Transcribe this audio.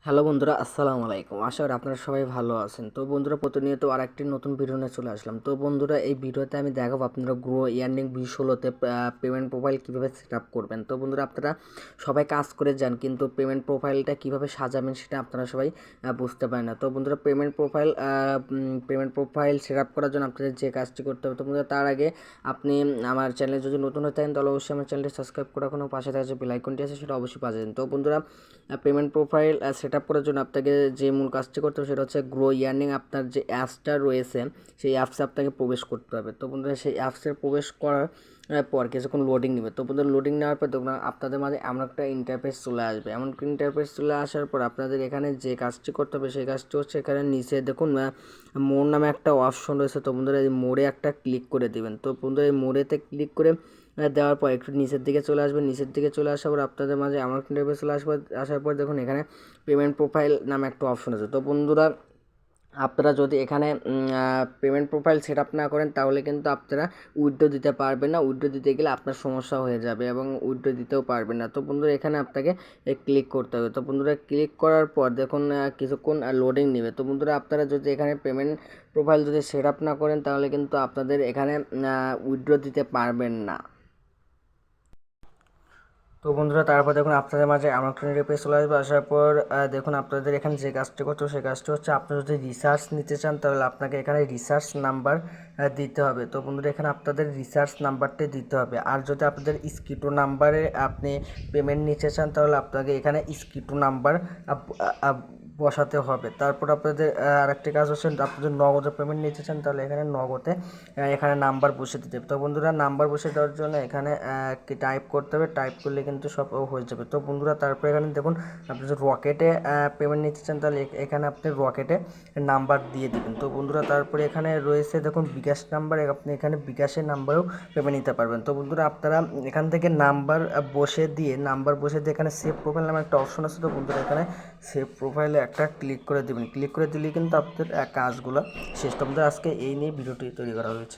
Hello বন্ধুরা, আসসালামু আলাইকুম। আশা করি আপনারা সবাই ভালো আছেন। তো বন্ধুরা, প্রতিনিয়ত আরেকটি নতুন ভিডিও নিয়ে চলে আসলাম। তো বন্ধুরা, এই ভিডিওতে আমি দেখাবো আপনারা গ্রো ইয়ার্নিং V16-তে পেমেন্ট প্রোফাইল কীভাবে সেট আপ করবেন। তো বন্ধুরা, আপনারা সবাই কাজ করে যান, কিন্তু পেমেন্ট প্রোফাইলটা কীভাবে সাজাবেন সেটা আপনারা সবাই বুঝতে পারেন না। তো বন্ধুরা, পেমেন্ট প্রোফাইল সেট আপ করার জন্য আপনাদের যে কাজটি করতে হবে। তো বন্ধুরা, তার আগে আপনি আমার চ্যানেলে যদি নতুন হয়ে থাকেন তাহলে অবশ্যই আমার চ্যানেলটি সাবস্ক্রাইব করে রাখুন, পাশে থাকা যে বেল আইকনটি আছে সেটা অবশ্যই বাজাবেন। তো বন্ধুরা, পেমেন্ট প্রোফাইল সেট আপ করার জন্য আপনাকে যে মূল কাজটি করতে হবে সেটা হচ্ছে গ্রো ইয়ার্নিং। আপনার যে অ্যাপসটা রয়েছে সেই অ্যাপসে আপনাকে প্রবেশ করতে হবে। তো বন্ধুরা, সেই অ্যাপসে প্রবেশ করার পর কিছুক্ষণ লোডিং নেবে। তো বন্ধুরা, লোডিং নেওয়ার পর দেখুন আপনাদের মাঝে এমন একটা ইন্টারফেস চলে আসবে। এমন ইন্টারফেস চলে আসার পর আপনাদের এখানে যে কাজটি করতে হবে সেই কাজটি হচ্ছে এখানে নিচে দেখুন মোর নামে একটা অপশন রয়েছে। তো বন্ধুরা, এই মোড়ে একটা ক্লিক করে দেবেন। তো বন্ধুরা, এই মোড়েতে ক্লিক করে দেওয়ার পর একটু নিচের দিকে চলে আসবেন। নিচের দিকে চলে আসার পর আপনাদের মাঝে এমন একটা ইন্টারফেস চলে আসার পর দেখুন এখানে পেমেন্ট প্রোফাইল নামে একটা অপশন আছে। তো বন্ধুরা, আপনারা যদি এখানে পেমেন্ট প্রোফাইল সেট আপ না করেন তাহলে কিন্তু আপনারা উইথড্র দিতে পারবেন না। উইথড্র দিতে গেলে আপনার সমস্যা হয়ে যাবে এবং উইথড্র দিতেও পারবেন না। তো বন্ধুরা, এখানে আপনাকে ক্লিক করতে হবে। তো বন্ধুরা, ক্লিক করার পর দেখুন কিছুক্ষণ লোডিং নেবে। তো বন্ধুরা, আপনারা যদি এখানে পেমেন্ট প্রোফাইল যদি সেট আপ না করেন তাহলে কিন্তু আপনাদের এখানে উইথড্র দিতে পারবেন না। তো বন্ধুরা, তারপর দেখুন আপনাদের মাঝে আমার একটা পেজ চলে আসবে। আসার পর দেখুন আপনাদের এখানে যে কাজটি করতে হবে সেই কাজটি হচ্ছে আপনি যদি রিসার্চ নিতে চান তাহলে আপনাকে এখানে রিসার্চ নাম্বার দিতে হবে। তো বন্ধুরা, এখানে আপনাদের রিসার্চ নাম্বারটি দিতে হবে। আর যদি আপনাদের স্কিটো নাম্বারে আপনি পেমেন্ট নিতে চান তাহলে আপনাকে এখানে স্কিটো নাম্বার বসাতে হবে। তারপর আপনাদের আরেকটি কাজ হচ্ছে আপনি যদি নগদে পেমেন্ট নিতে চান তাহলে এখানে নগদে এখানে নাম্বার বসে দিতে হবে। তো বন্ধুরা, নাম্বার বসে দেওয়ার জন্য এখানে টাইপ করতে হবে। টাইপ করলে কিন্তু সব হয়ে যাবে। তো বন্ধুরা, তারপরে এখানে দেখুন আপনি যদি রকেটে পেমেন্ট নিতে চান তাহলে এখানে আপনি রকেটে নাম্বার দিয়ে দেবেন। তো বন্ধুরা, তারপরে এখানে রয়েছে দেখুন বিকাশ নাম্বার। আপনি এখানে বিকাশের নাম্বারেও পেমেন্ট নিতে পারবেন। তো বন্ধুরা, আপনারা এখান থেকে নাম্বার বসে দিয়ে এখানে সেভ প্রোফাইল নামে একটা অপশন আছে। তো বন্ধুরা, এখানে সেভ প্রোফাইলে একটা ক্লিক করে দেবেন। ক্লিক করে দিলেই কিন্তু আপনাদের কাজগুলো শেষ। তো বন্ধুরা, আজকে এই নিয়ে ভিডিওটি তৈরি করা হয়েছে।